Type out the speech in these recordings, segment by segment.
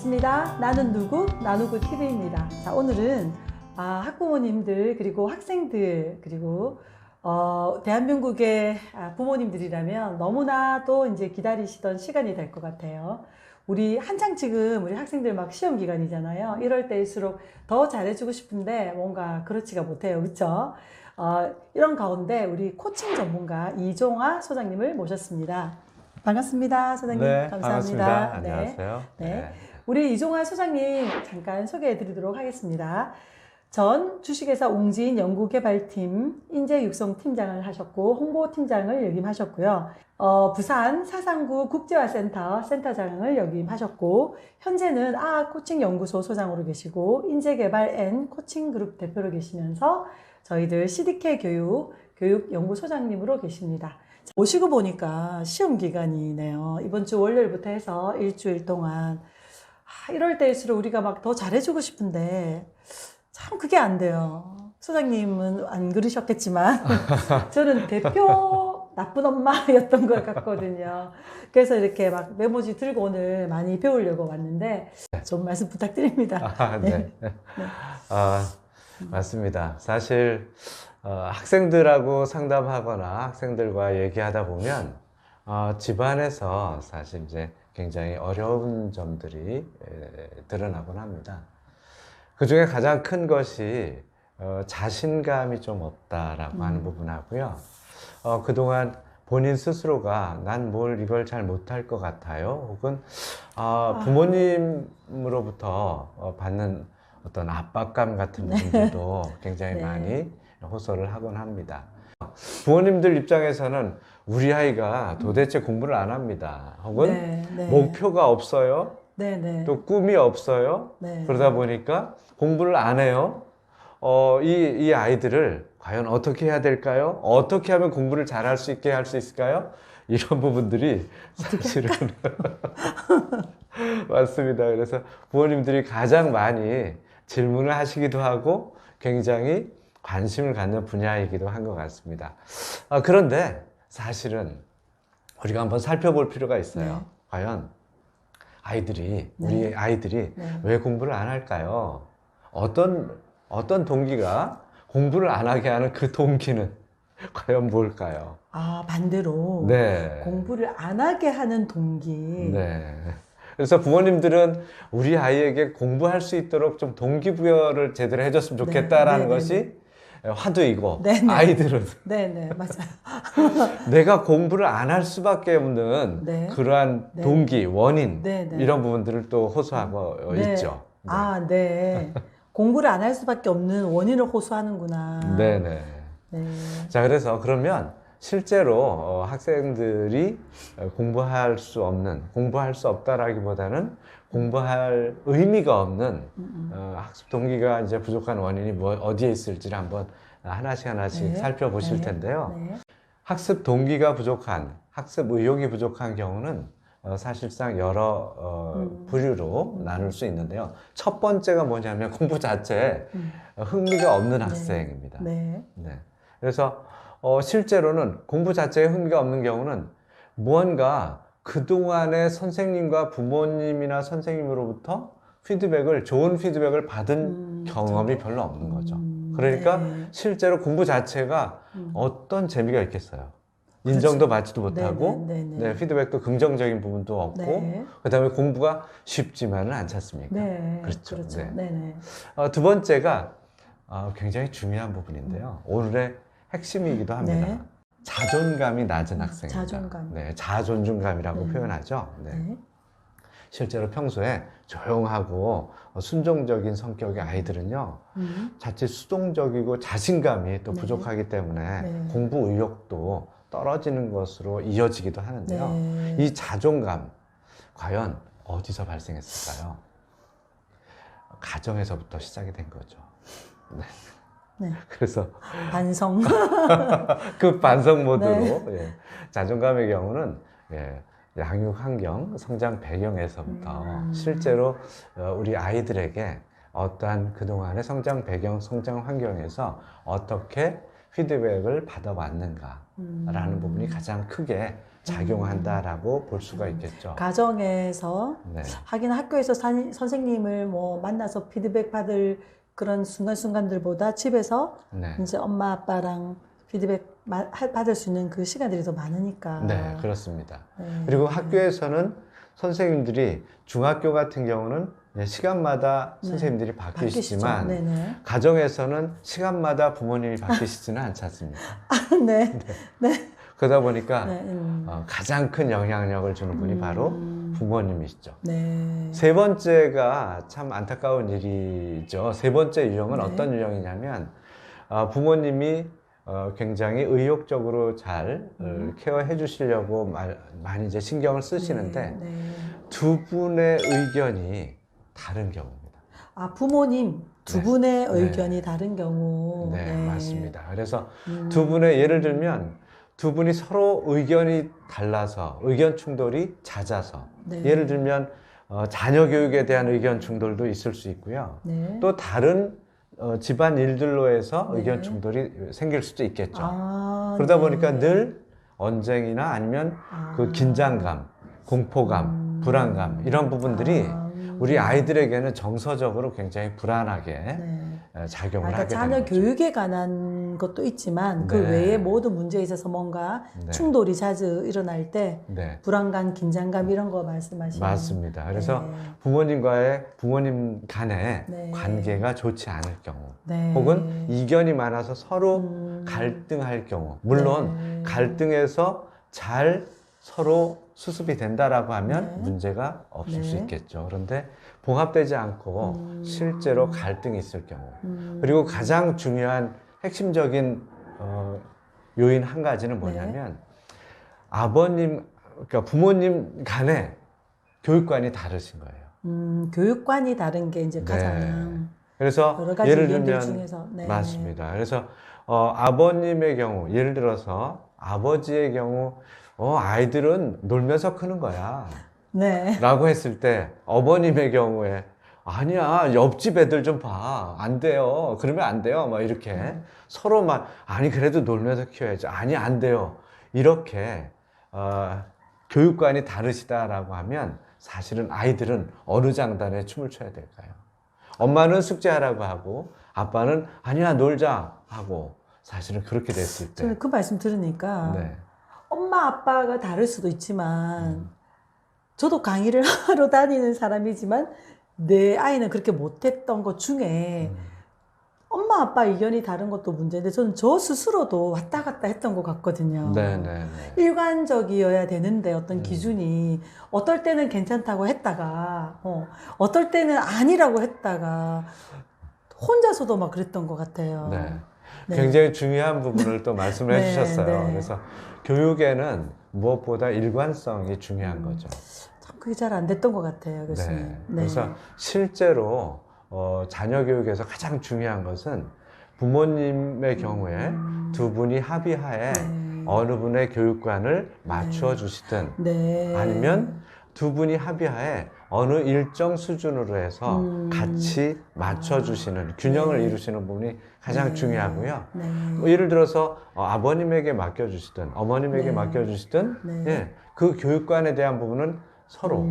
반갑습니다. 나는 누구? 나누구 TV입니다. 자, 오늘은 학부모님들 그리고 학생들 그리고 대한민국의 부모님들이라면 너무나도 이제 기다리시던 시간이 될 것 같아요. 우리 한창 지금 우리 학생들 막 시험 기간이잖아요. 이럴 때일수록 더 잘해주고 싶은데 뭔가 그렇지가 못해요. 그렇죠? 이런 가운데 우리 코칭 전문가 이종화 소장님을 모셨습니다. 반갑습니다, 소장님. 네, 감사합니다. 반갑습니다. 안녕하세요. 네. 우리 이종화 소장님 잠깐 소개해 드리도록 하겠습니다. 전 주식회사 웅진 연구개발팀 인재육성팀장을 하셨고 홍보팀장을 역임하셨고요. 부산 사상구 국제화센터 센터장을 역임하셨고 현재는 코칭연구소 소장으로 계시고 인재개발 앤 코칭그룹 대표로 계시면서 저희들 CDK 교육연구소장님으로 계십니다. 오시고 보니까 시험 기간이네요. 이번 주 월요일부터 해서 일주일 동안 이럴 때일수록 우리가 막 더 잘해주고 싶은데 참 그게 안 돼요. 소장님은 안 그러셨겠지만 저는 대표 나쁜 엄마였던 것 같거든요. 그래서 이렇게 막 메모지 들고 오늘 많이 배우려고 왔는데 좀 말씀 부탁드립니다. 네. 맞습니다. 사실 학생들하고 상담하거나 학생들과 얘기하다 보면 집안에서 사실 이제 굉장히 어려운 점들이 드러나곤 합니다. 그 중에 가장 큰 것이 자신감이 좀 없다라고 하는 부분하고요. 그동안 본인 스스로가 난 이걸 잘 못할 것 같아요. 혹은 부모님으로부터 받는 어떤 압박감 같은 부분들도 굉장히 네. 많이 호소를 하곤 합니다. 부모님들 입장에서는 우리 아이가 도대체 공부를 안 합니다. 혹은 목표가 없어요. 또 꿈이 없어요. 그러다 보니까 공부를 안 해요. 이 아이들을 과연 어떻게 해야 될까요? 어떻게 하면 공부를 잘할 수 있게 할 수 있을까요? 이런 부분들이 사실은 맞습니다. 그래서 부모님들이 가장 많이 질문을 하시기도 하고 굉장히 관심을 갖는 분야이기도 한 것 같습니다. 그런데 사실은 우리가 한번 살펴볼 필요가 있어요. 과연 우리 아이들이 왜 공부를 안 할까요? 어떤 동기가 공부를 안 하게 하는 그 동기는 과연 뭘까요? 반대로 네. 공부를 안 하게 하는 동기. 네. 그래서 부모님들은 우리 아이에게 공부할 수 있도록 좀 동기부여를 제대로 해줬으면 좋겠다라는 것이 화두이고 아이들은 맞아요. 내가 공부를 안 할 수밖에 없는 그러한 동기, 원인 이런 부분들을 또 호소하고 있죠. 공부를 안 할 수밖에 없는 원인을 호소하는구나. 자, 그래서 그러면 실제로 학생들이 공부할 수 없다라기보다는 공부할 의미가 없는 학습 동기가 이제 부족한 원인이 어디에 있을지를 한번 하나씩 살펴보실 텐데요. 학습 동기가 부족한, 학습 의욕이 부족한 경우는 사실상 여러 부류로 나눌 수 있는데요. 첫 번째가 뭐냐면 공부 자체에 흥미가 없는 학생입니다. 그래서 실제로는 공부 자체에 흥미가 없는 경우는 무언가 그동안의 선생님과 부모님이나 선생님으로부터 좋은 피드백을 받은 경험이 별로 없는 거죠. 그러니까 실제로 공부 자체가 어떤 재미가 있겠어요. 인정도 받지도 못하고 피드백도 긍정적인 부분도 없고 그 다음에 공부가 쉽지만은 않지 않습니까? 그렇죠. 두 번째가 굉장히 중요한 부분인데요. 오늘의 핵심이기도 합니다. 자존감이 낮은 학생입니다. 자존감이라고 표현하죠. 실제로 평소에 조용하고 순종적인 성격의 아이들은요, 자칫 수동적이고 자신감이 또 부족하기 때문에 공부 의욕도 떨어지는 것으로 이어지기도 하는데요. 이 자존감, 과연 어디서 발생했을까요? 가정에서부터 시작이 된 거죠. 그래서 반성. 그 반성 모드로 자존감의 경우는 양육 환경, 성장 배경에서부터 실제로 우리 아이들에게 어떠한 그동안의 성장 배경, 성장 환경에서 어떻게 피드백을 받아왔는가라는 부분이 가장 크게 작용한다라고 볼 수가 있겠죠. 가정에서 네. 하긴 학교에서 선생님을 뭐 만나서 피드백 받을 그런 순간순간들보다 집에서 네. 이제 엄마 아빠랑 피드백 받을 수 있는 그 시간들이 더 많으니까. 네, 그렇습니다. 네. 그리고 학교에서는 선생님들이 중학교 같은 경우는 시간마다 네. 선생님들이 바뀌시지만 바뀌시죠. 네네. 가정에서는 시간마다 부모님이 바뀌시지는 않지 않습니까? 네. 그러다 보니까 네. 가장 큰 영향력을 주는 분이 바로 부모님이시죠. 네. 세 번째가 참 안타까운 일이죠. 세 번째 유형은 네. 어떤 유형이냐면 부모님이 굉장히 의욕적으로 잘 케어해 주시려고 많이 이제 신경을 쓰시는데 네. 두 분의 의견이 다른 경우입니다. 아, 부모님 두 네. 분의 네. 의견이 다른 경우. 네, 맞습니다. 그래서 두 분의 예를 들면 두 분이 서로 의견이 달라서 의견 충돌이 잦아서 네. 예를 들면 자녀 교육에 대한 의견 충돌도 있을 수 있고요. 네. 또 다른 집안 일들로 해서 네. 의견 충돌이 생길 수도 있겠죠. 아, 그러다 네. 보니까 늘 언쟁이나 아니면 그 긴장감, 공포감, 불안감 이런 부분들이 우리 아이들에게는 정서적으로 굉장히 불안하게 네. 작용을 그러니까 하게 자녀 되는 거죠. 교육에 관한 것도 있지만 그 네. 외에 모든 문제에 있어서 뭔가 네. 충돌이 자주 일어날 때 네, 불안감, 긴장감 이런 거 말씀하시는. 맞습니다. 그래서 네. 부모님 간의 네. 관계가 좋지 않을 경우 네. 혹은 이견이 많아서 서로 갈등할 경우 물론 네. 갈등에서 잘 서로 수습이 된다라고 하면 네. 문제가 없을 수 네. 있겠죠. 그런데 봉합되지 않고 실제로 갈등이 있을 경우 그리고 가장 중요한 핵심적인 요인 한 가지는 뭐냐면 그러니까 부모님 간의 교육관이 다르신 거예요. 교육관이 다른 게 이제 네. 가장 그래서 여러 가지 예를 의견들 들면 중에서. 네. 맞습니다. 그래서 아버님의 경우 예를 들어서 아버지의 경우 아이들은 놀면서 크는 거야 네. 라고 했을 때 어머님의 경우에 아니야 옆집 애들 좀 봐 안 돼요 그러면 안 돼요 막 이렇게 서로 막 아니 그래도 놀면서 키워야지 아니 안 돼요 이렇게 교육관이 다르시다라고 하면 사실은 아이들은 어느 장단에 춤을 춰야 될까요? 엄마는 숙제하라고 하고 아빠는 아니야 놀자 하고 사실은 그렇게 됐을 때 저는 그 말씀 들으니까 네. 엄마 아빠가 다를 수도 있지만 저도 강의를 하러 다니는 사람이지만 내 아이는 그렇게 못했던 것 중에 엄마 아빠 의견이 다른 것도 문제인데 저는 저 스스로도 왔다 갔다 했던 것 같거든요. 네네네. 일관적이어야 되는데 어떤 기준이 어떨 때는 괜찮다고 했다가 어떨 때는 아니라고 했다가 혼자서도 막 그랬던 것 같아요. 네. 네. 굉장히 중요한 부분을 또 말씀을 네, 해주셨어요. 네. 그래서 교육에는 무엇보다 일관성이 중요한 거죠. 참 그게 잘 안 됐던 것 같아요, 교수님. 네. 그래서 실제로 자녀 교육에서 가장 중요한 것은 부모님의 경우에 두 분이 합의하에 네. 어느 분의 교육관을 맞추어 주시든 네. 아니면 두 분이 합의하에 어느 일정 수준으로 해서 같이 맞춰주시는 균형을 네. 이루시는 부분이 가장 네. 중요하고요. 네. 뭐 예를 들어서 아버님에게 맡겨주시든 어머님에게 네. 맡겨주시든 네. 예, 그 교육관에 대한 부분은 서로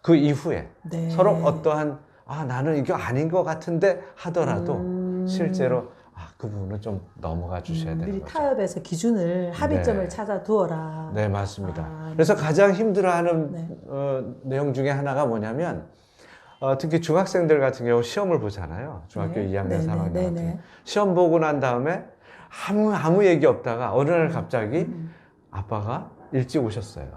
그 이후에 네. 서로 어떠한 나는 이거 아닌 것 같은데 하더라도 실제로 그 부분은 좀 넘어가 주셔야 되는 미리 거죠. 타협해서 기준을 합의점을 네. 찾아 두어라. 네, 맞습니다. 아, 그래서 가장 힘들어하는 네. 내용 중에 하나가 뭐냐면 특히 중학생들 같은 경우 시험을 보잖아요. 중학교 네. 2학년, 네, 3학년 네, 같은 네. 경우. 시험 보고 난 다음에 아무 얘기 없다가 어느 날 갑자기 아빠가 일찍 오셨어요.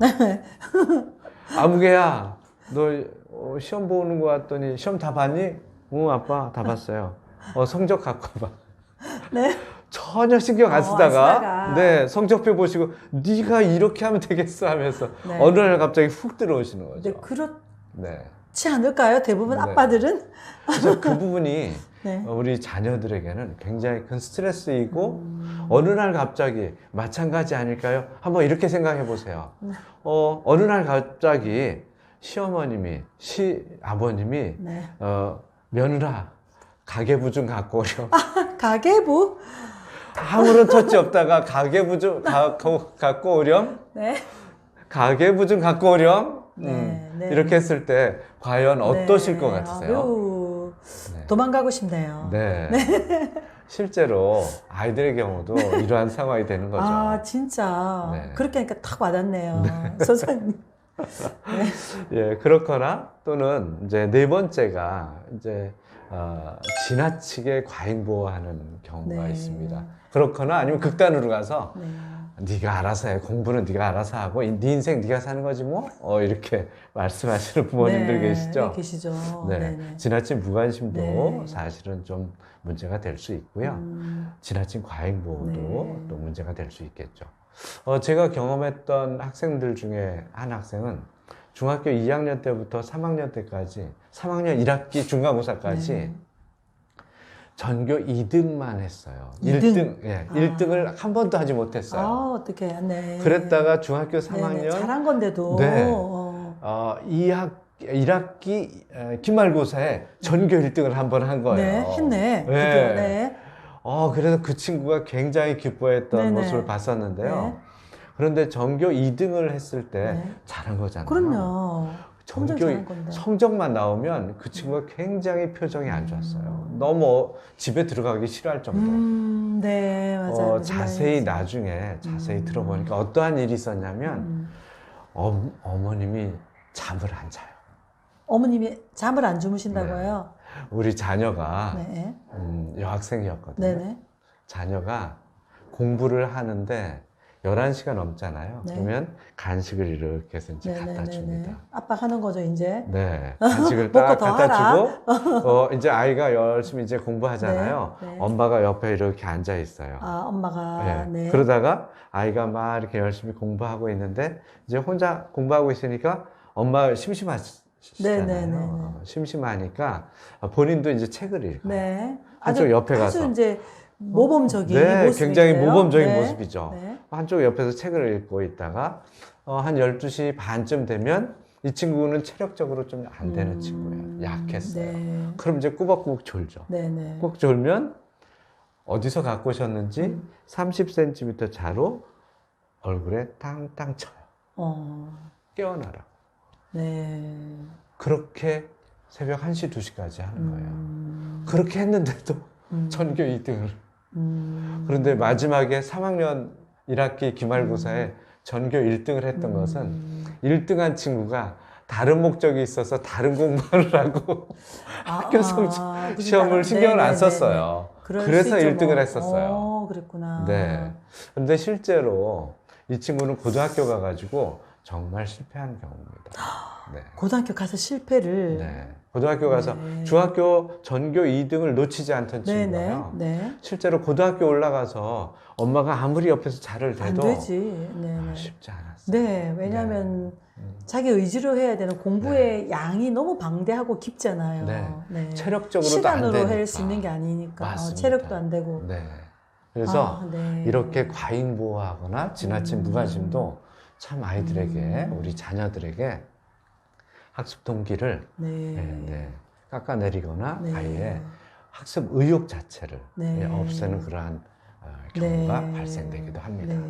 아무개야, 너 시험 보는 거 같더니 시험 다 봤니? 응, 아빠 다 봤어요. 성적 갖고 봐. 네. 전혀 신경 안 안 쓰다가 쓰다가. 네, 성적표 보시고 네가 이렇게 하면 되겠어 하면서 네. 어느 날 갑자기 훅 들어오시는 거죠. 네, 그렇지 네. 않을까요? 대부분 네. 아빠들은? 그래서 그 부분이 네. 우리 자녀들에게는 굉장히 큰 스트레스이고 어느 날 갑자기 마찬가지 아닐까요? 한번 이렇게 생각해 보세요. 어느 날 갑자기 시어머님이 아버님이 네. 며느라 가계부 좀 갖고 오렴. 가계부? 아무런 처치 없다가 가계부좀 갖고 오렴? 네. 가계부좀 갖고 오렴? 네, 네. 이렇게 했을 때 과연 어떠실 네. 것 아, 같으세요? 매우 네. 도망가고 싶네요. 네. 실제로 아이들의 경우도 이러한 상황이 되는 거죠. 아, 진짜. 네. 그렇게 하니까 탁 와닿네요. 소장님. 예, 그렇거나 또는 이제 네 번째가 이제 지나치게 과잉보호하는 경우가 네. 있습니다. 그렇거나 아니면 극단으로 가서 네. 네가 알아서 해. 공부는 네가 알아서 하고 네 인생 네가 사는 거지 뭐. 이렇게 말씀하시는 부모님들 네, 계시죠? 네, 계시죠. 네. 네, 네. 지나친 무관심도 네. 사실은 좀 문제가 될 수 있고요. 지나친 과잉보호도 네. 또 문제가 될 수 있겠죠. 제가 경험했던 학생들 중에 한 학생은 중학교 2학년 때부터 3학년 때까지, 3학년 1학기 중간고사까지 네. 전교 2등만 했어요. 2등? 1등, 예, 1등을 한 번도 하지 못했어요. 아, 어떻게. 네. 그랬다가 중학교 네, 3학년 네. 잘한 건데도. 네. 1학기 기말고사에 전교 1등을 한 번 한 거예요. 네, 했네. 네. 드디어. 네. 그래서 그 친구가 굉장히 기뻐했던 네네. 모습을 봤었는데요. 네. 그런데 전교 2등을 했을 때 네. 잘한 거잖아요. 그럼요. 엄청 전교 잘한 건데. 성적만 나오면 그 친구가 굉장히 표정이 안 좋았어요. 너무 집에 들어가기 싫어할 정도. 네, 맞아요. 무슨 자세히 말인지. 나중에 자세히 들어보니까 어떠한 일이 있었냐면 어머님이 잠을 안 자요. 어머님이 잠을 안 주무신다고요? 우리 자녀가 네. 여학생이었거든요. 네네. 자녀가 공부를 하는데 11시가 넘잖아요. 네. 그러면 간식을 이렇게 해서 이제 갖다 줍니다. 압박하는 거죠, 이제. 네. 간식을 먹고 딱 더 갖다 주고, 이제 아이가 열심히 이제 공부하잖아요. 네, 네. 엄마가 옆에 이렇게 앉아 있어요. 아, 엄마가. 네. 그러다가 아이가 막 이렇게 열심히 공부하고 있는데, 이제 혼자 공부하고 있으니까 엄마 심심하시잖아요. 네, 네, 네, 네. 심심하니까 본인도 이제 책을 읽어요. 네. 한쪽 옆에 가서. 아주 이제 모범적인 네, 모습이에요. 굉장히 모범적인 네. 모습이죠. 네. 한쪽 옆에서 책을 읽고 있다가 한 12시 반쯤 되면 이 친구는 체력적으로 좀 안 되는 친구예요. 약했어요. 네. 그럼 이제 꾸벅꾸벅 졸죠. 네, 네. 꼭 졸면 어디서 갖고 오셨는지 30cm 자로 얼굴에 땅땅 쳐요. 깨어나라고. 네. 그렇게 새벽 1시, 2시까지 하는 거예요. 그렇게 했는데도 전교 2등을. 그런데 마지막에 3학년 1학기 기말고사에 전교 1등을 했던 것은 1등한 친구가 다른 목적이 있어서 다른 공부를 하고 학교 성적 시험을 신경을 안 썼어요. 그래서 1등을 했었어요. 그랬구나. 네. 근데 실제로 이 친구는 고등학교 가가지고 정말 실패한 경우입니다. 네. 고등학교 가서 실패를. 네. 고등학교 가서 네. 중학교 전교 2등을 놓치지 않던 네, 친구예요. 네. 네. 실제로 고등학교 올라가서 엄마가 아무리 옆에서 잘을 안 대도 되지. 네, 네. 쉽지 않았어요. 네, 왜냐하면 자기 의지로 해야 되는 공부의 양이 너무 방대하고 깊잖아요. 네. 체력적으로도 안 시간으로 되니까. 할 수 있는 게 아니니까 맞습니다. 체력도 안 되고. 네. 그래서 네. 이렇게 과잉보호하거나 지나친 무관심도 참 아이들에게 우리 자녀들에게 학습 동기를 깎아내리거나 네. 아예 학습 의욕 자체를 네. 없애는 그러한 경우가 네. 발생되기도 합니다. 네.